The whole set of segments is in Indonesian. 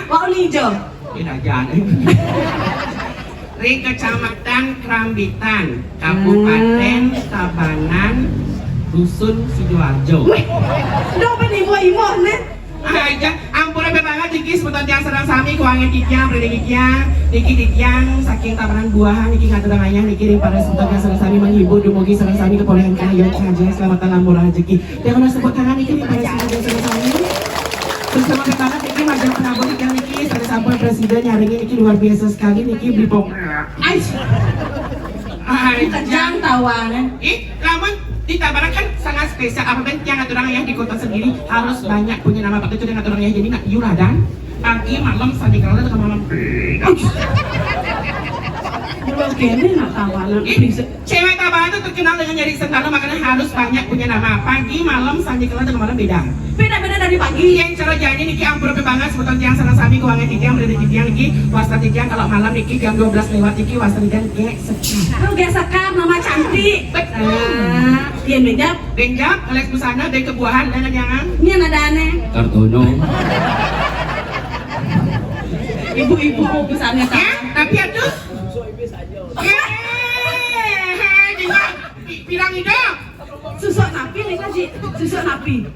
Wau Lijo. Ini aja. Di Kecamatan Krambitan, Kabupaten Tabanan, Dusun Sidoarjo. Udah apa nih ibu nih? Aja, ampun banget Niki sebentar yang serang sami kuangin tikyang, beri tikyang, Niki tikyang, saking tabanan buahan, Niki ngaturang ayah, Niki ring pada sebentar yang serang sami menghibur, dumugi serang sami kepolehan kayu saja, selamatan lamur rezeki. Jangan sebut tangan Niki ring pada sebentar yang serang sami. Terus sama banget Niki majang penabur tikyang Niki, serang sampun presiden nyaringin Niki luar biasa sekali, Niki beli pom. Ais. Kejang tawanan. Namun di Tabanan kan sangat spesial. Apa yang ngaturang ayah di kota sendiri harus banyak punya nama Pak itu yang ngaturang ayah jadi nak yuradan pagi malam sandi kalau ke malam. Belum kene nak tawanan. Cewek Tabanan itu terkenal dengan nyari sentana makanya harus banyak punya nama pagi malam sandi kalau ke malam beda. Beda-beda dari pagi. Yang cara jadi Niki ampun banget sebetulnya yang salah sami keuangan tikyang berada tikyang Niki wasta tikyang kalau malam Niki jam 12 lewat Niki wasta tikyang sekar. Lu gesekan nama cantik. Iya benjap. Benjap, les busana dari kebuahan dan jangan. Ini ada aneh. Kartono. Ibu-ibu misalnya kan. Ya, tapi aduh. Jangan pirang ida. Susuk napi nih kan sih, susuk napi.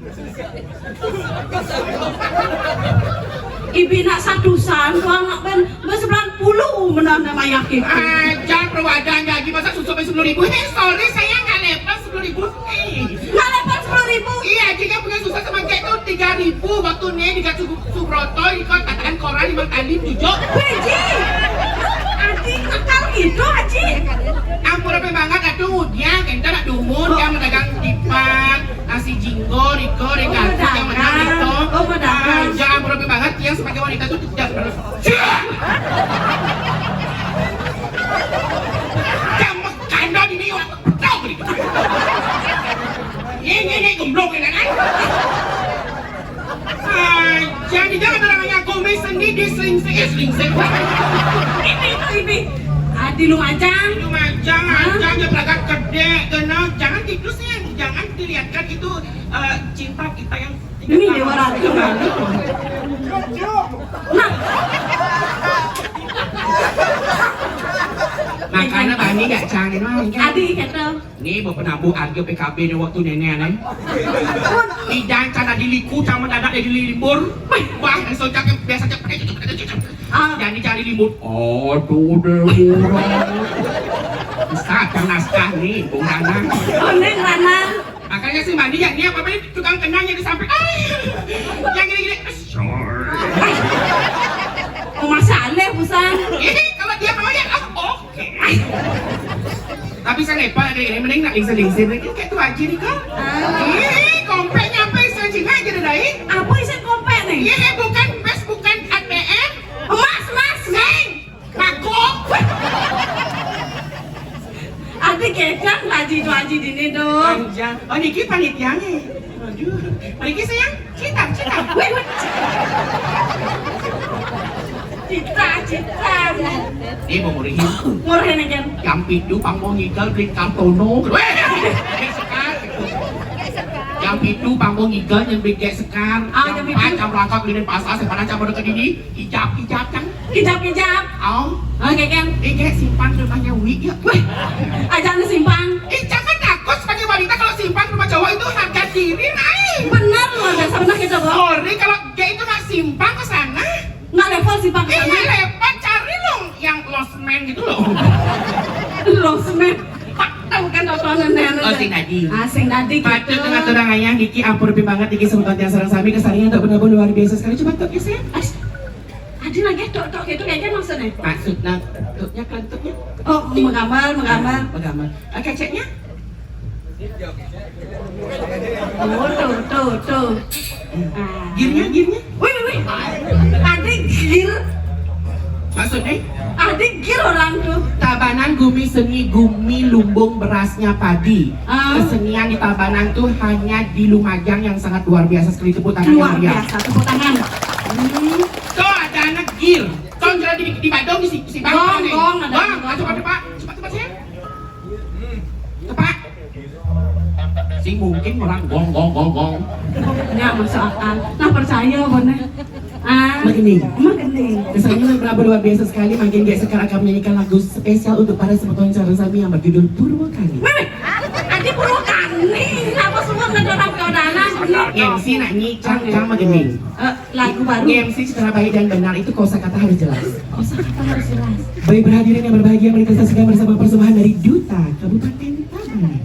Ibu nak satusan, tuan nak ben 90 menang nama yakin. Jangan perwadan lagi masa susu 10.000. Sorry saya nggak lepas 10.000. Nggak lepas 10.000. Iya, jika punya susah semangat itu 3.000 waktu nih dikasih Subroto ikut katakan koran 5 kali tujuh. Beji. Aji nakal gitu Aji. Ampun apa banget aduh dia kita nak dumun dia mendagang dipan nasi jinggo riko regato yang menang itu. Oh pedagang. Jangan ampun apa banget yang sebagai wanita itu tidak pernah. Kamu kandang ini tahu begitu. Ini gemblok ini kan. Jangan orangnya komis sendiri sering-sering. Ini. Adi Lumajang. Lumajang aja belakang gede, kenal. Jangan tikusnya, jangan dilihatkan itu cinta kita yang. Ini Dewa Ratu. Nah. Makanya bani gak canggih mah. Adi kata. Nih mau penabu harga PKB di waktu nenek nih. Tidak cara diliku sama dadak dari libur. Wah, yang sojak yang biasa pakai cucuk. Jadi cari libur. Aduh deh. Naskah naskah nih, Bung Rana. Oh, Neng Rana. Makanya si mandi ya ini apa ini tukang kenangnya di samping. Yang gini-gini. Oh, masalah busan. Kalau dia mau ya, oke. Tapi saya lepas ini mending nak lingser-lingser ini kayak tu aja nih kan. Kompek nyampe sencing aja dari. Apa isi kompek nih? Iya bukan ATM. Mas, Neng. Makok. Adi kekang haji dini dong. Oh Niki panitianya. Aduh, Niki sayang, cita. Wait. Cita. Ini mau Murahin aja. Yang pidu panggung ngigal beli kartono. Yang pidu panggung ngigal yang beli kayak sekar. Yang macam rangkap beli pasar sekarang campur dekat ini hijab kan? Hijab. Oke kan? Kayak simpan rumahnya Wi ya. Aja simpan. Jangan takut sebagai wanita kalau simpan rumah cowok itu harga diri naik. Benar luar biasa benar kita boh. Sorry kalau kayak itu nggak simpan ke sana. Nggak level simpan ke sana. Iya lepas cari loh yang lost man gitu loh. Lost man. Tahu kan tontonan nenek. Oh, sing Nadi. Sing Nadi gitu. Patut dengan orang ayah Niki ampun lebih banget Niki sebutan yang sarang sami kesaringan untuk benar-benar luar biasa sekali. Coba tok ya sayang. Adi lagi tok gitu kayaknya maksudnya. Maksudnya tutnya kelentuknya. Oh, menggambar. Menggambar. Keceknya? Oh, tuh. Girnya? Wih. Adi gir. Maksudnya? Adi gir orang tuh. Tabanan Gumi Seni Gumi Lumbung Berasnya Padi. Kesenian di Tabanan tuh hanya di Lumajang yang sangat luar biasa sekali. Tepuk tangan luar biasa, tepuk tangan. Tuh ada anak gir. Tuh jalan di Bandung si Bang. Gong, cepat Pak. Cepat saya. Cepat. Si mungkin orang gong. Ya masuk akal. Nah percaya bener. Begini. Emang nih. Kesannya Prabu luar biasa sekali. Makin gak sekarang akan menyanyikan lagu spesial untuk para sebetulnya calon suami yang berjudul Purwakani. Weh, adi Purwakani. Kenapa semua ngedorong ke udara? MC nyanyi cangkang magening. Lagu baru. MC secara baik dan benar itu kosakata harus jelas. Kosakata harus jelas. Baik berhadirin yang berbahagia, mari kita saksikan bersama persembahan dari Duta Kabupaten Tabanan.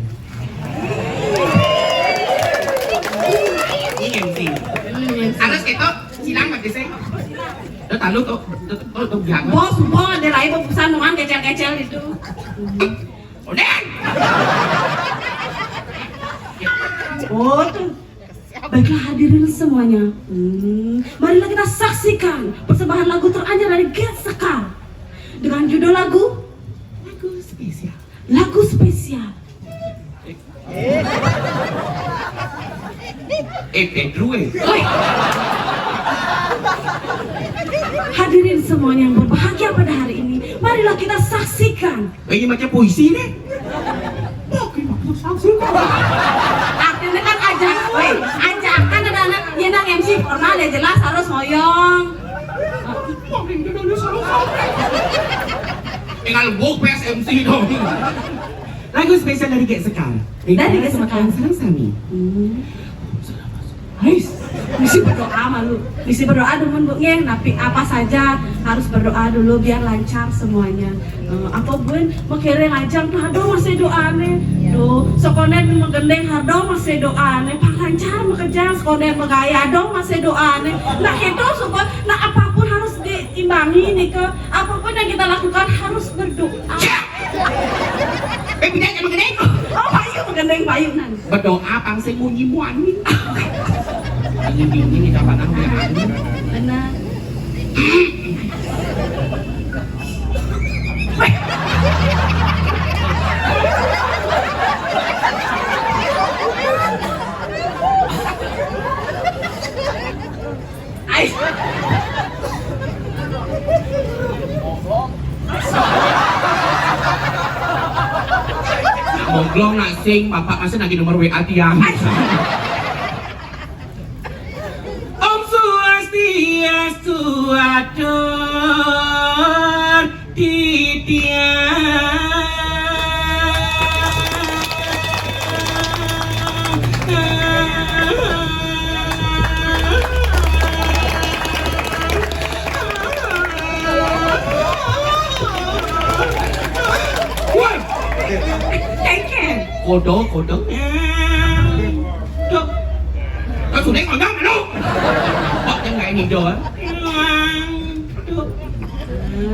Ini MC. Anas ketok silang magdese. Talu tuh bilang. Bos, ada lain pesan nuan kecil-kecil itu. Udah. Oh tuh. Baiklah hadirin semuanya. Marilah kita saksikan persembahan lagu teranyar dari Get Sekar dengan judul lagu Spesial. Lagu Spesial. Pedro. Oi. Hadirin semuanya yang berbahagia pada hari ini, marilah kita saksikan. Ini macam puisi deh. Artinya kan ajakan ada anak yenang MC formal ya jelas harus moyong. Tinggal book PSMC dong. Lagu spesial dari Get Sekar. Dari Get Sekar. Sarang Sami. Guys, mesti berdoa malu. Mesti berdoa dulu mboknya, tapi apa saja harus berdoa dulu biar lancar semuanya. Apa bun, makere ngajang tuh aduh masih doa nih. Duh, sekonen menggendeng aduh masih doa nih. Pak lancar bekerja, sekonen megaya aduh masih doa nih. Nah itu supaya, nah apapun harus diimbangi nih ke apapun yang kita lakukan harus berdoa. Tidak yang menggendeng. Oh payu menggendeng payu nan. Berdoa pangsi munyi muani. Ini dapat anggaran. Benar. Monglong nak sing, bapak masih lagi nomor WA tiang. Om Swastiastu atur titiang. Kodok. Tuh. Kau sudah ngomong lu. Kok yang nggak ini doang?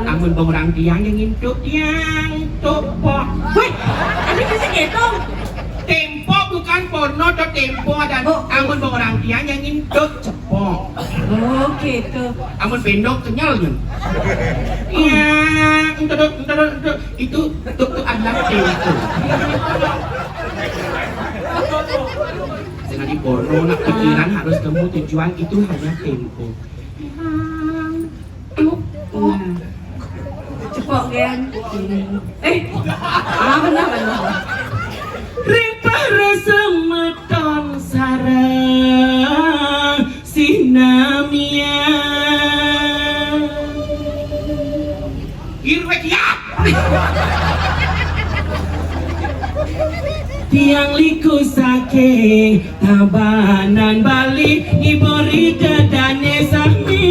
Amun orang tiang yang ngintip tiang topok. Wih, ada kisah gitu. Tempo bukan porno atau tempo dan amun orang tiang yang ngintip cepok. Oh gitu. Amun bendok kenyal kan? Iya, itu adalah tempo. Jangan di porno, nak pikiran harus kamu tujuan itu hanya tempo. Nah, cepok kan? Benar. Rempah rasa meton sarang sinamia. Irwek ya. Tiang liku saking Tabanan Bali Ibori dadane sami.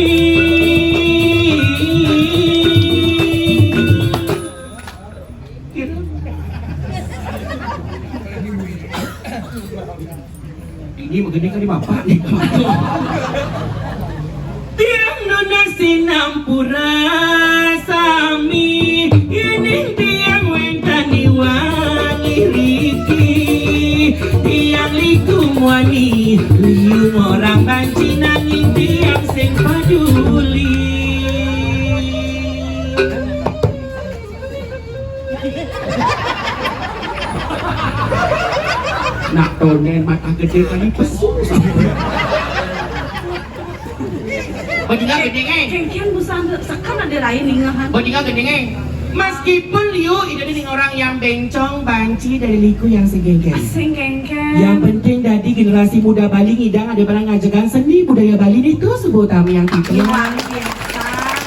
Ini begini kan di bapak nih. Tiang nona sinampura sami. Ini tiang wentani wangi riki. Tiang liku wani liu orang banci nanging tiang sing paduli. Nak tonen mata gede kali pesu sampai. Bajingan gedengeng. Kengkeng busan sekan ada lain nih kan. Bajingan gedengeng. Meskipun liu ini orang yang bencong banci dari liku yang segengeng. Asing kengkeng. Yang penting dari generasi muda Bali ngidang ada barang ngajakan seni budaya Bali itu sebuah tamu yang Luar titian. biasa.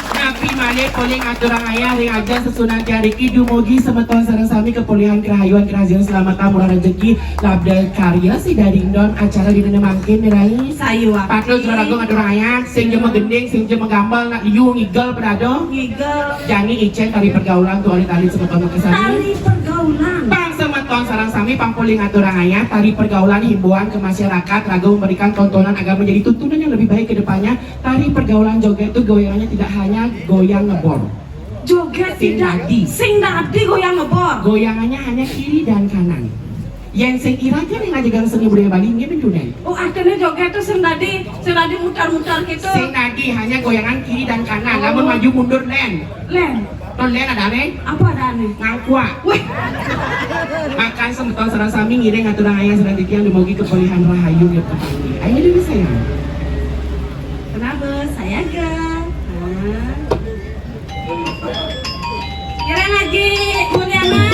Poling aturang ayah ring aja sesunan tiariki dumugi semeton sareng sami kepulihan kerahayuan kerajaan selamatan murah rezeki labda karya si dadingdon acara di mana mangkin mirai Sayu patul juragung aturang ayah sing jema gending sing jema gambal nak liu ngigel pedado ngigel jani icen tari pergaulan tu alit-alit semeton kisah tari pergaulan Pang semeton sarang sami pangpuling aturang ayah tari pergaulan himbauan ke masyarakat ragu memberikan tontonan agar menjadi tuntunan yang lebih baik ke depannya. Tari pergaulan joget itu goyangannya tidak hanya goyang ngebor joget Sing tidak nadi. sing nadi goyang ngebor goyangannya hanya kiri dan kanan yang sing iraja nih ngajaga seni budaya Bali ini penjunen oh akhirnya joget tuh sing nadi mutar-mutar gitu sing nadi hanya goyangan kiri dan kanan namun maju mundur len len ada len apa ada aneh ngangkua wih makan semeton sarang sami ngiring aturang ayah sedang yang dimogi kepulihan rahayu ya petani ayo dulu sayang kenapa saya ga kira lagi Mulyana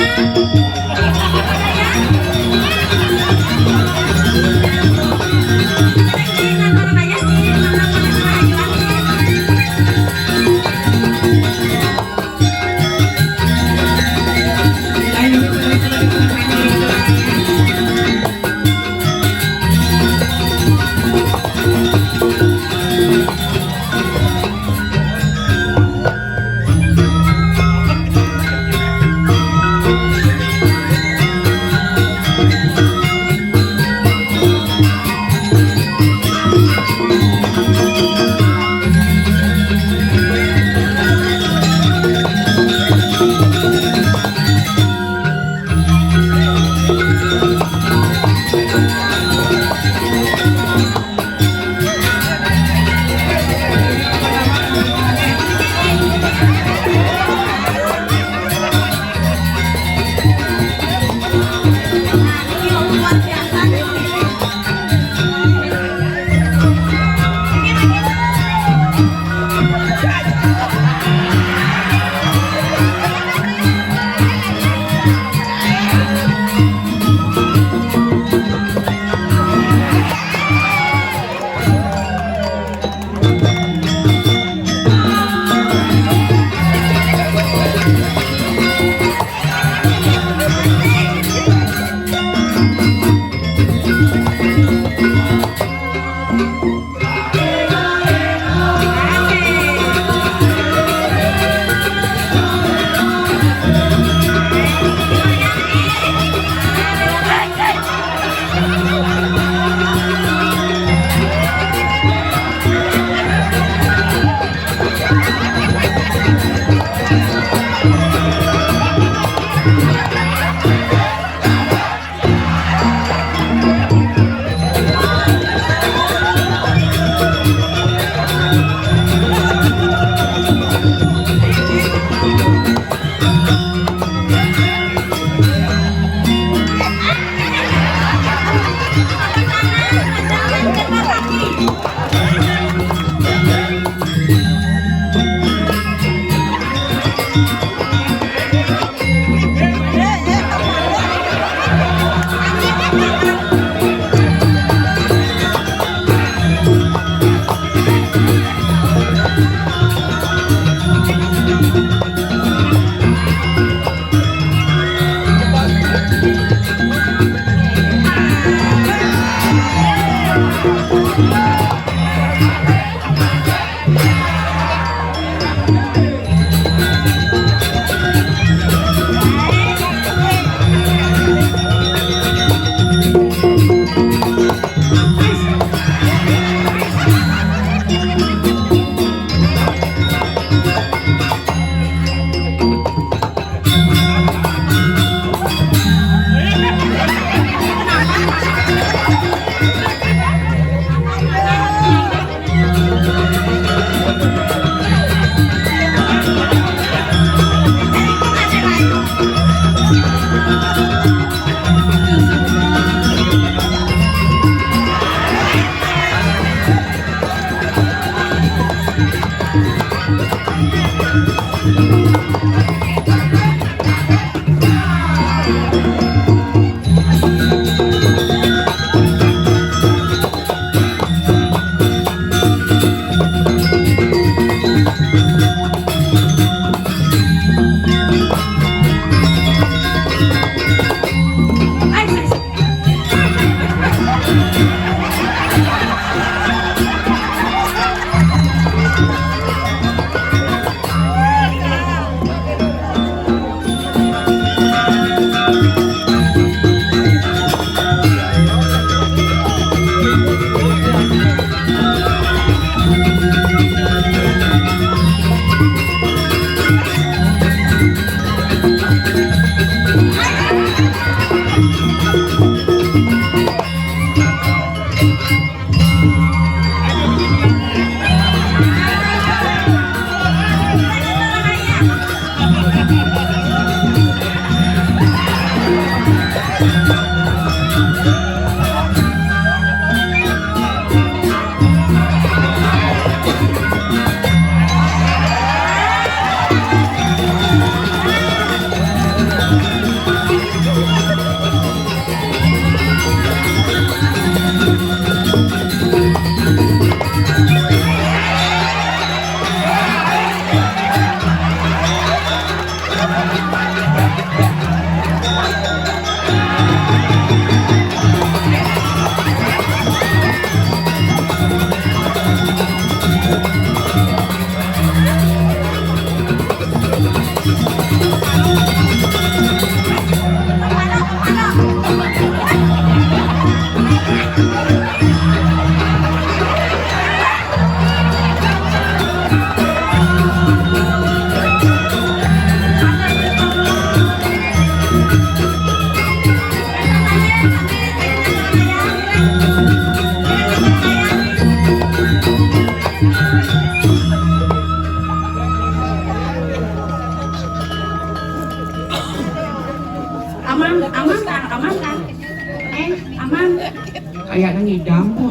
Kayaknya ngidam bu.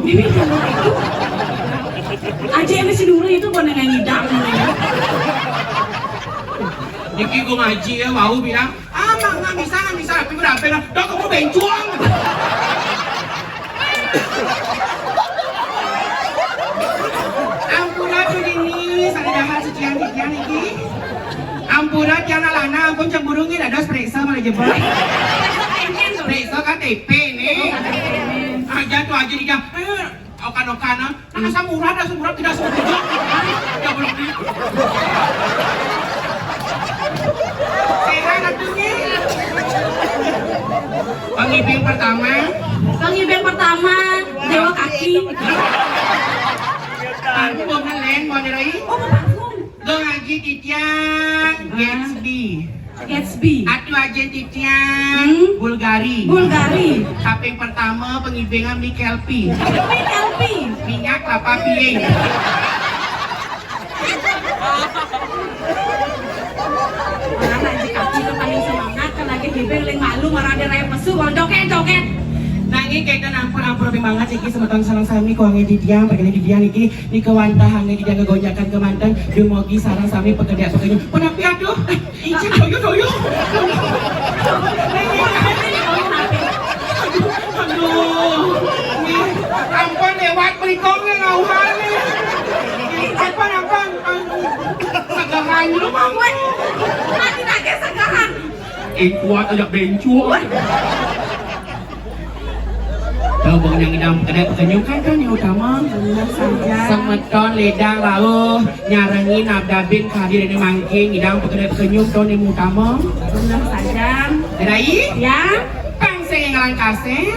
Aja yang si Nuri itu bukan yang ngidam. Niki gue ngaji ya, mau bilang, nggak bisa, tapi berapa lah, dok kamu bencuang. Ampura tuh ini, sadahan sekian niki. Ampura tiana lana, ampun cemburungin ada spresa malah jebol. Spresa KTP nih. Aja tuh aja dia, okan-okan, asam murah tidak setuju. Ya belum nih. Sehat atunya. Pengibing pertama, Dewa Kaki. Aku mau ngelen, mau nirai. Oh, parfum. Gue ngaji titian Gatsby. Atu aja titian Bulgari. Kaping pertama pengibingan Mikelpi. Minyak kelapa piring. Orang aja kaki itu paling semangat kan lagi hibing ling malu marah ada raya pesu bang joket. Nanging kita ampun banget iki semeton sareng sami kuange didiam pagene didiam iki di kewantahan di dia ngegonjakan kemanten dumugi sareng sami pekerja penapi aduh izin doyo aduh ampun lewat perikongnya ngauhan apa segahan lu bang Mati nage segahan. kuat ajak bencuan. Tahu bang yang idam kedai pekenyukan kan yang utama. Benar saja. Semeton ledang lauh nyarengin abdabin kadir ini mangking idam kedai pekenyuk ton yang utama. Benar saja. Kedai? Ya. Pangse yang ngalang kaset.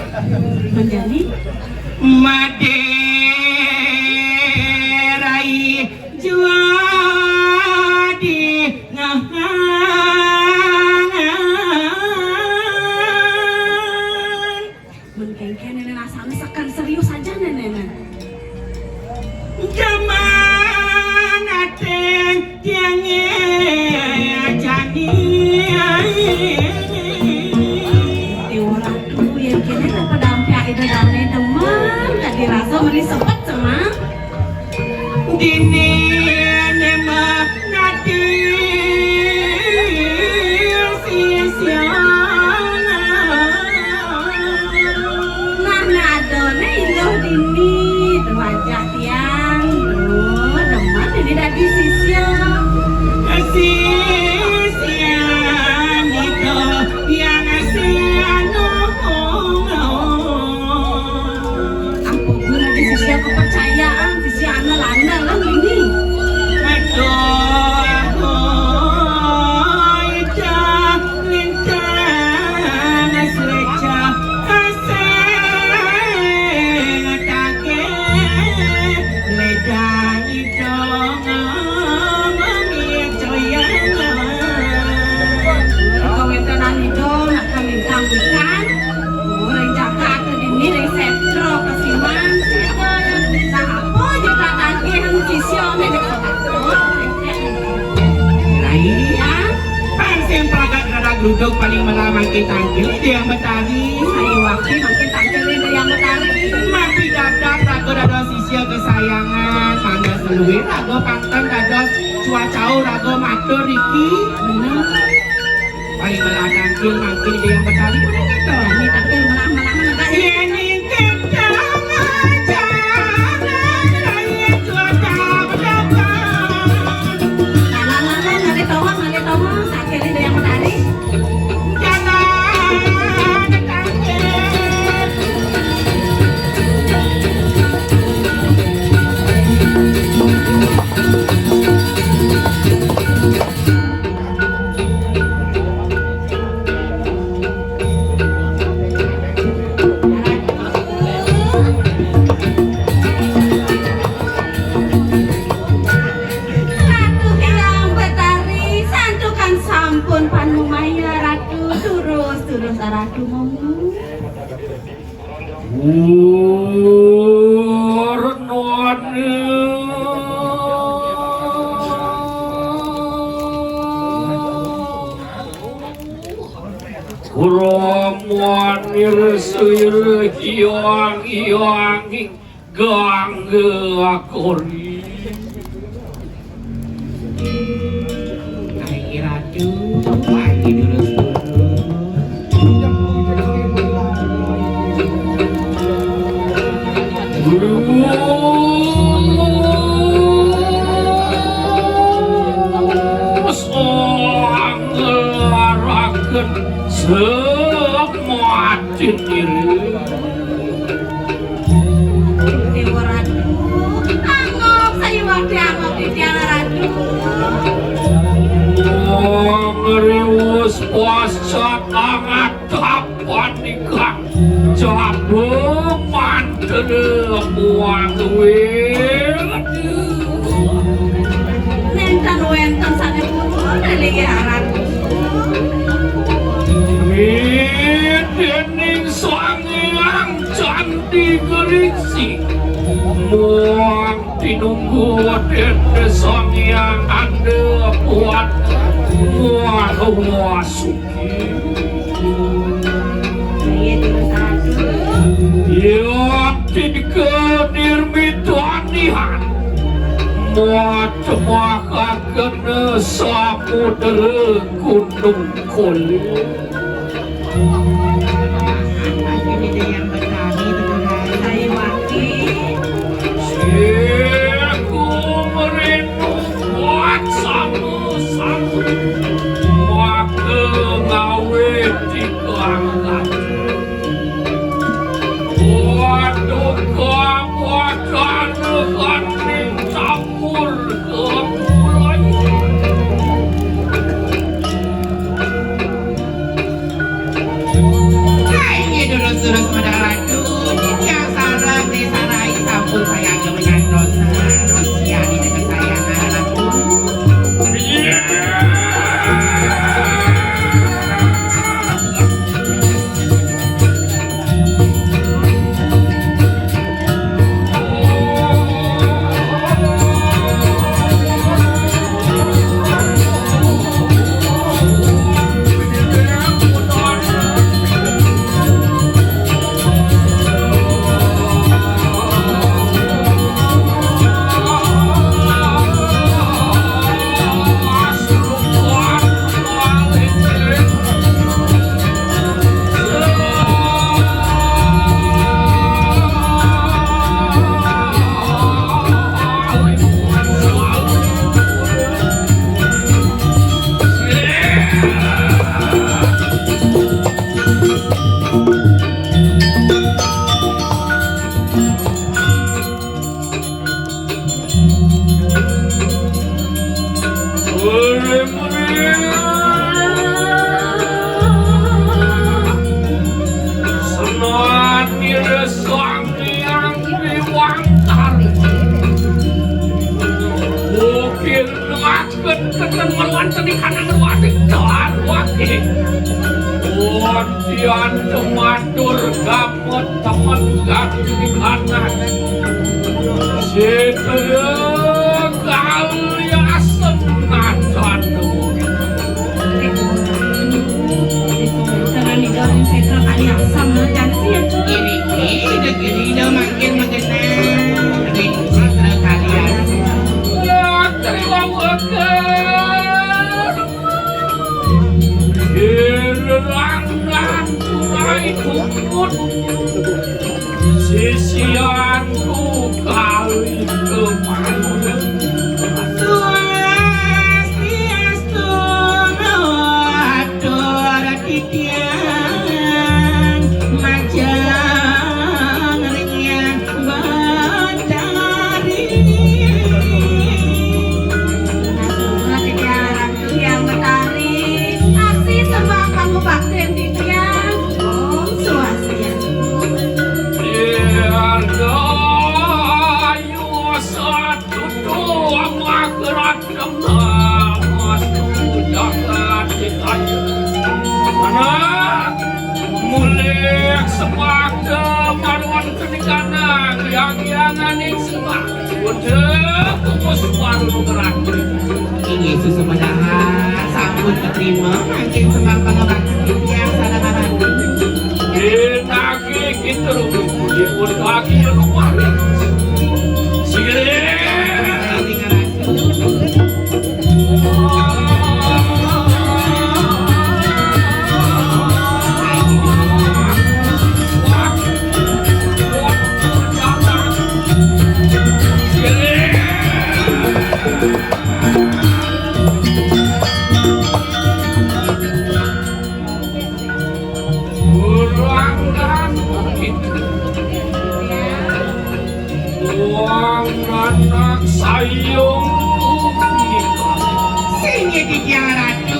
Menjadi. Maderai juadi ngahangan. Menkengken nenek asam sekan serius saja nenek. Zaman aten tiangnya jadi Tiwara tuh yang kini dapat dampak itu damai teman. Tak dirasa meni sepet sama. dini nema nati Nah adone iloh dini wajah tiang. Duh, deman ini dadi sisya. Sisian itu yang asianu. Aku guna di sisya kepercayaan sisya anak landa lah ini. Kau wetenan itu nak kami tangguhkan. Orang jaga ke dini dari setro ke siman. Nah apa juga tadi yang sisya nenek ketakut. Ya. Pangsing pelagat rada gluduk paling melamang kita tanggil dia yang betari. Saya waktu makin tampilin dari yang betari. Mati dadak rago dados sisya kesayangan. Mangga seluwih rago pangton dados cuacau rago matur iki. Paling melamang tanggil makin dia yang betari. Mana gitu? Ini tampil malah enggak ya. Ini kencang jangan raya cuaca berdepan. Ngali tawa sakit dari yang betari. Jangan kaget. Ratu yang betari santukan sampun panumaya ratu turus ratu monggo. Kurang nirsuir iang gangge akori Hai ratu lagi terus semua diri Dewa Ratu, angop saya waktu angop di tiang Ratu. ngerius puasa tangan dapat nikah jabu mantel buang duit Nentan wenten sana pun dari Ratu. Dening sangyang candi geriksi muang tinunggu dede sangyang ande buat muang wasuki Iya terus Ratu. ya tidikedir mitwanihan muat kena samudera gunung kulit ini dia yang bertani betul Saya waktu Aku merindu buat samu-samu maka ngawet di kelangkan buat duka buat kanukan campur ke mulai terus pada ratu yang sarang desa rai sampun sayang menyandot Rusia di dekat sayangan ratu Matur gamut temen ganti anak Setelah kalian senajan Jangan digarin setra kali yang sama dan sih gini makin mengenal rindu kalian ya terima wakil Hirangkan turai kumut Sisianku kali kemarin Swastiastu atur titian majang ringan batari Nasura tiang Ratu yang betari. Aksi sembah kamu bakten di tiang. Om Swastiastu. Ini susu padahal sambut keterima makin sembang pengobatan yang sadar pun kaki kemarin. Sige. Anak sayung Sige tityang ratu.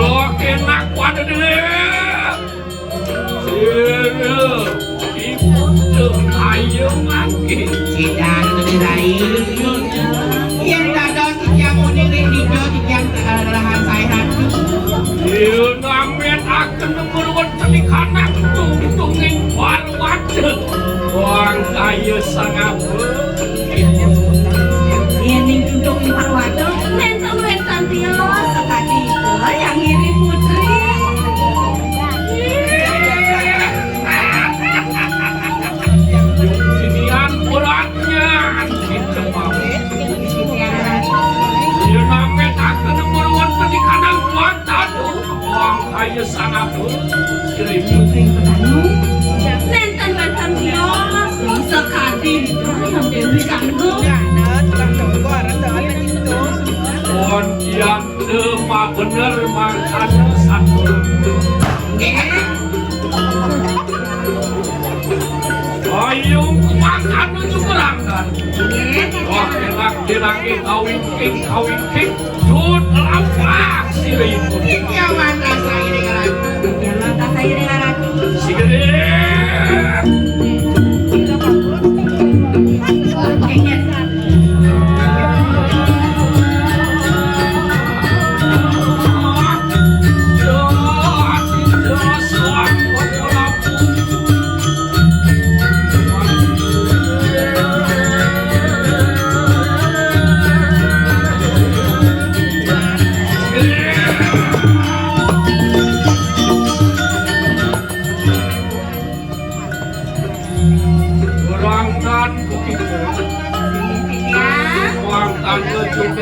lo kenak pada deh ibu tuh ayo makin Sidang ngerai. Yang dados tityang uning ring dijo tityang rahan saya ratu. dia ngamen akan berbuat telik anak tungtungin wal wadah orang kaya sangat Ini duduk parwado, nenten-nenten dia sekali itu yang ngirim putri. Sinian beratnya kita mau dia ngamen akan berbuat telik anak wadah orang kaya sangat seribu Nenten-nenten dia sekali itu yang Dewi kandung. Kon yang demam bener makan satu. Ayo makan itu berangkat. Wah enak dirangin kawin king, jut lapak sirih. Tityang mana saya dengan ratu. Jangan tak saya dengan ratu. Si gede. Kayaknya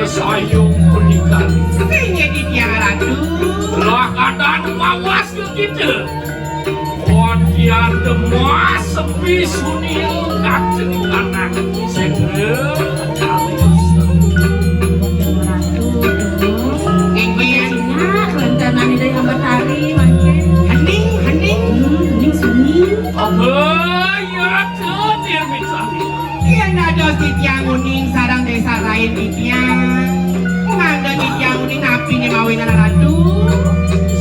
sayung pernikahan Sige tityang ratu. lah keadaan mawas gitu kon kian demas sepi sunil kaceng anak segera kali Enggen. Nah, rencana ini dari hamba tari, mancing. Hening. Hening sunyi. apa ya kedir misalnya Yang dados tityang uning sarang desa lain tityang. Mangga tityang uning napi nih mawinan ratu.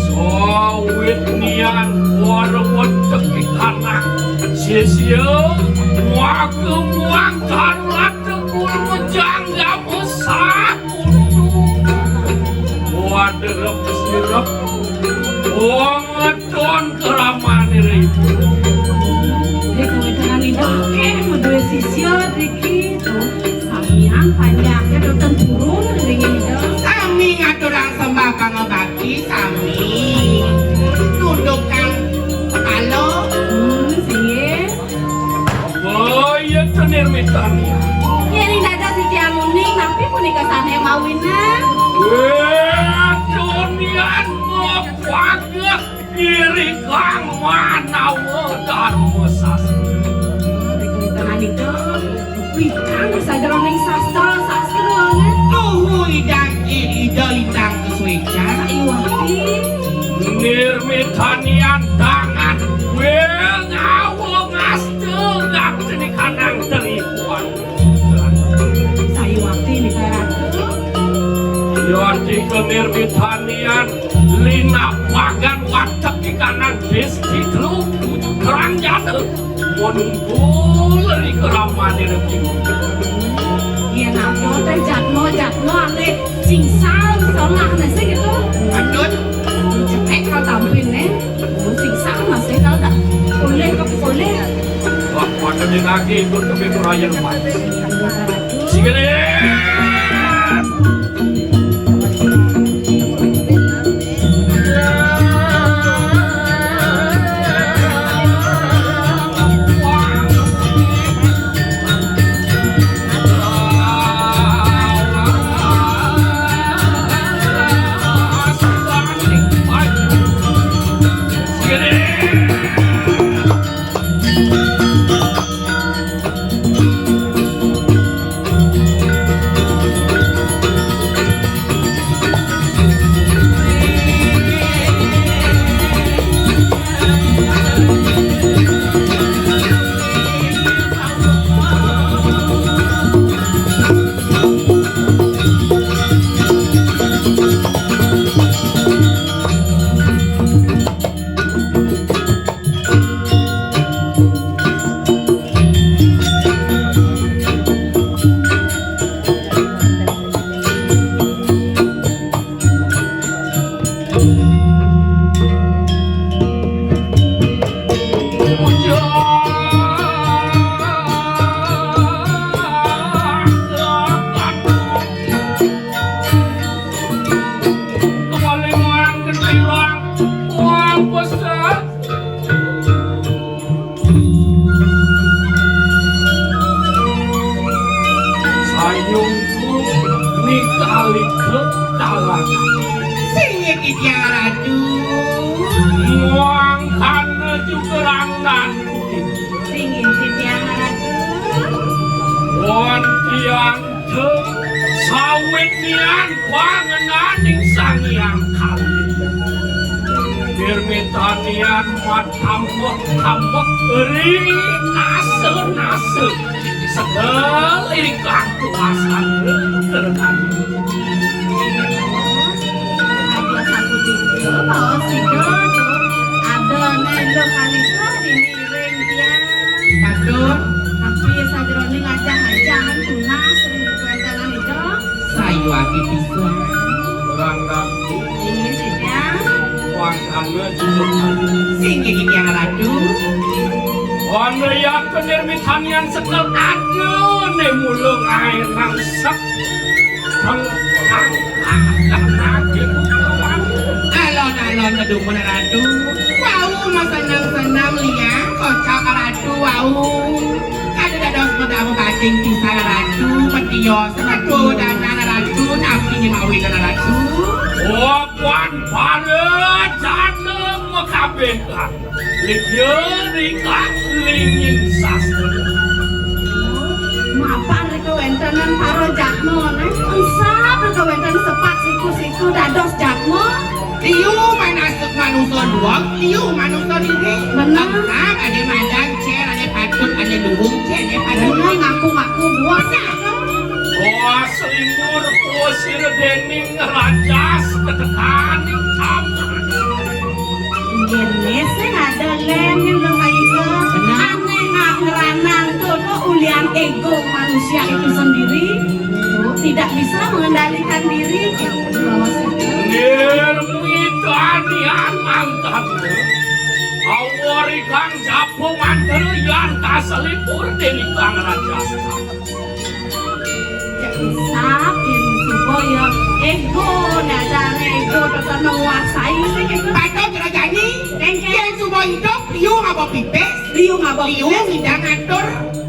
sawit nian warwat cekik anak sia-sia muang karulat tegul menjangga besar waderep sirep ngedon keraman ini Dia kewedangan itu, dua sisio, Riki. Tuh, samian panjangnya dotan turun, dengan itu. Sami ngaturang sembah pangabakti sami. Tundukan halo. Sih. oh iya tenir mitanya Ya, ini dada si Tiamuning, tapi pun kesannya mawinan. dunian mau pagah diri kang mana dan mesas Kewedangan itu, wikang saja orang sastra, kan? Tuhu idang ida idang kesueca. Iwati. nirmitanian tangan wel ngawo ngastegak jadi kanang teripuan Saya waktu ini karatu. yoti kenirmitanian lina wagan watak di kanan desti teluk kerang jatuh menunggu dari keraman ini Iya nafsu teh jatmo ane cingsal solah nasi gitu. Adut. Kalau tampil nih, cingsal masih kalau tak boleh. wah pada lagi ikut ke raya rumah sigede balik ke dalangan. Sing tiang ratu. Muang kana juga rangan. Singin tiang ratu. Wan tiang te sawit nian pangenaning sang yang kali. Birmitanian matambok eri nase segel iri kantuasan terkait. Ada satu tiga bawa sido tuh. Ada nelo kali tuh dimiring tiang. Padon Tapi sajerone ngajang-ngajangan tunas sering dikuentangan itu. sayu aki pisan. Berangkat Ingin tidak. muang kana juga kali. Sing tiang ratu. Wana ya penermitanian segel aduh ne mulung air rangsak. Alon-alon kedung mana ratu. Wau mah senang-senang lia. Kocak ratu wau. Ada dados medamu bacing pisah ratu. Petios ratu dan ratu. Napi ni mawi ratu. Oh puan pada jana mekabekan. Likya rika linging sastra. Mapan reka wentanan paro jakmo nih. Unsap reka wentan sepat siku dados jakmo. Liu manasuk manusia doang. Liu manusia diri. Benar. Lengkap ada madang cer, ada patut, ada luhung cer, ada patut. Bener ngaku-ngaku buah. Oh selimur posir dening rajas ketekaning taman. Jenis sih ada lem yang lemah itu. Aneh nggak ngeranang tuh ulian ego manusia itu sendiri. Tuh, tidak bisa mengendalikan diri. Bawa situ. Nirmitanian mangkat. Awari kang japungan terian kaselipur dening kang rajas. Sap ini supaya ego dadar ego tetap menguasai sih gitu. Patut kerajani. Yang semua hidup liu ngapa pipes. Liu nggak bawa Liu tidak ngatur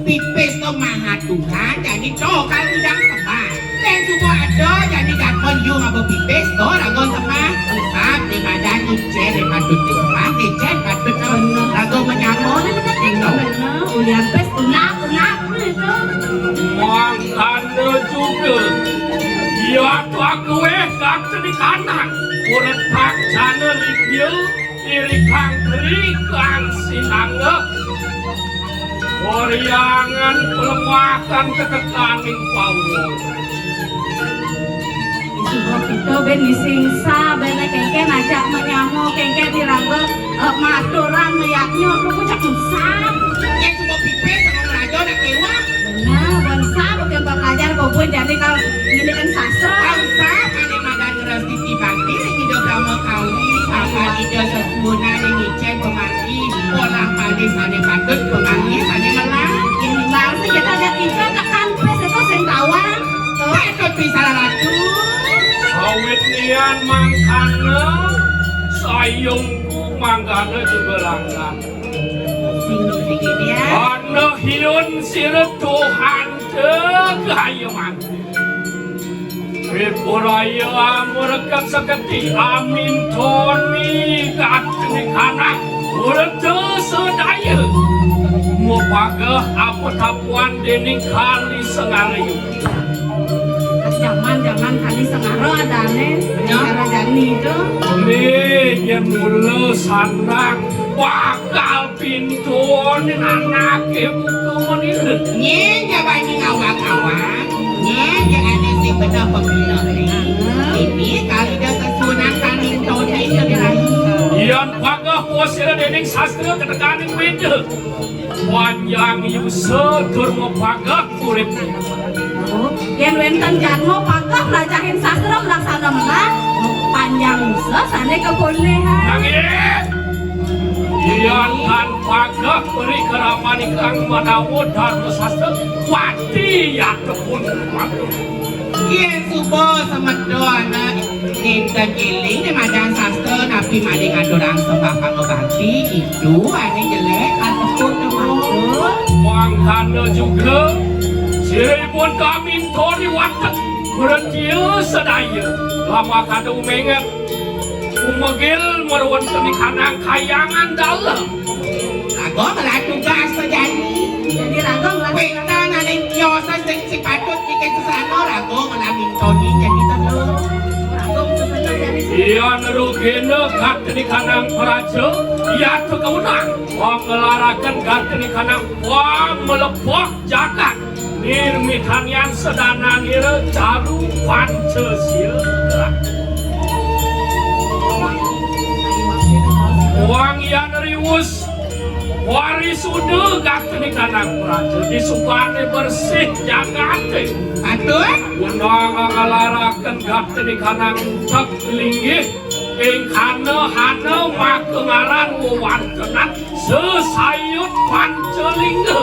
pipes to maha Tuhan. Jadi cokal tidak sembah. Dan semua ada jadi gaton liu ngapa pipes to rago sembah. Usap di badan ucer di patut tumpah. Dicer patut rago menyamon. Bener, ulian pes unak gitu. Mangkana juga. Ya tua kue kang tadi kanan. Urut pak jana likya iri kang teri kang sinangga. Oriangan pelemakan ketekaning pawon. Sebab itu ben disingsa, ben kengken ajak menyamuk, kengken dirangga maturan meyaknya, lu pucak usap. Yang semua pipes sama rajo nak kewa. Benar, bangsa bukan belajar kau pun jadi kalau ini kan sastra. Usap ada madan ngeras titi bakti. Hidup drama kawi. Apa hidup sesuna ini cek pemarti. Pola pada sana patut pemarti sana melang. Ini baru kita ada ikan tekan pes itu sengkawan. Patut bisa ratu. Sawit nian mangkana. Sayungku mangkana juga langgan. Singit ya. Ana hiun sira Tuhan kegayuman. Ripuraya amurkat sakati amin toni katni kana urte sedaya. Mupagah apa tapuan dening kali sengarayu. Zaman kali sengaro ada nih, cara jani itu. Nih mula sandang bakal pintu ni anak ibu menirut. Nye jabani ngawak-ngawak. Nye ada si benar pemilik. Ini kali dah sesunan kali toni itu diraih. Yan pagah posir dening sastra ketekaning beda. Panjang yu setur mapagah urip. Yang wenten jarmo pakah belajarin sastra melaksana menang. Panjang usaha sana kebolehan. Nangis. Yan kan pagah beri keramani kang manawo dharma sastra wati ya tepun waktu. Iya subuh semedon Dinten giling di madan sastra Nabi maling adorang sembah pangobati itu aneh jelek atepun teman. Mangkana juga siripun kami tori watak berarti sedaya lama kada umengat umegil meruan tenikana kayangan dalam Lago malah tugas terjadi. Jadi ragong lah. Wena nanti nyosa si patut jika sesano lago malah mintoni jadi terus. Ragong sebenarnya dari sini. iya nerugene kat tenikanang praja iya kekeunang mengelarakan kat tenikanang wang melepok jagat nirmitanian sedana nira caru pancasila wang yang riwus waris udah kat tenikanang praja disupane bersih jagate Patut? Undang ngalarakan gateni kanang tak linggih ing kana hana makengaran wewantenan sesayut pancalingga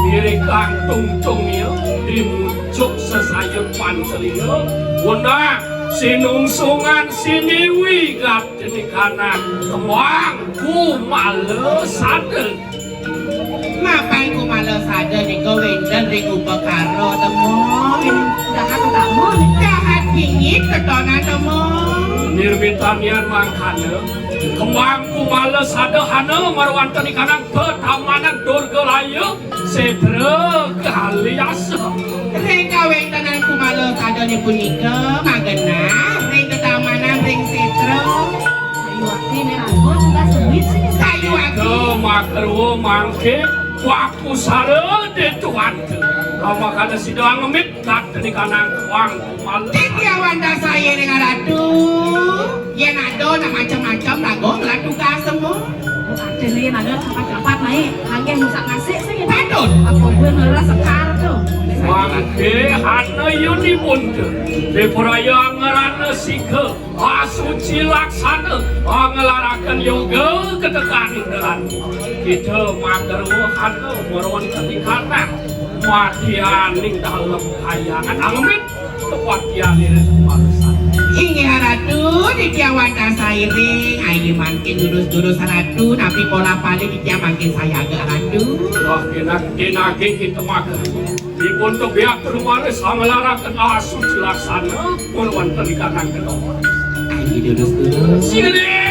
diri kang tungtung ya dimuncuk sesayut pancalingga undang sinungsungan siniwi gateni kanang kemang kumalesade Ngapain ku malah sadar nih kau wenden ring upakaro temoin. Dahat utama nih. Jahat dingin kedonan temoin. nirmitanian mangkana kembang kumales hadahana marwan tenikanang petamanan durgalaya setra kaliasa Ring kawin tenan ku malah sadar nih punika magena ring ketamanan ring setro. Ayo waktu ini ragong sudah sewit sih. Kayu aku. kemakerwo mangke waku sare de tuan lama kada sidang ngemit kat tenikanang wang kumales Titiawan dah saya dengan ratu. Ya nado na macam-macam lago ngelah tugas semua. Ada nih ada kapat-kapat naik. Lagi musak nasi sih. Patut. Apa gue ngelah sekar tuh. mangke hana yuni bunte de peraya ngarana sike asuci laksana ngelarakan yoga ketekanin dengan kita magerwo hana meron ketikana matian ning dalam kayangan amit kepatian ini kemalesan Inge ratu titiawan dah saya ring. Ayo makin durus-durus ratu. Tapi pola paling dia makin saya agak ratu. wah kena kita mager dibentuk biak termaris ngelarakan asuci laksana meron ketikanan kedua Ayo durus-durus. sini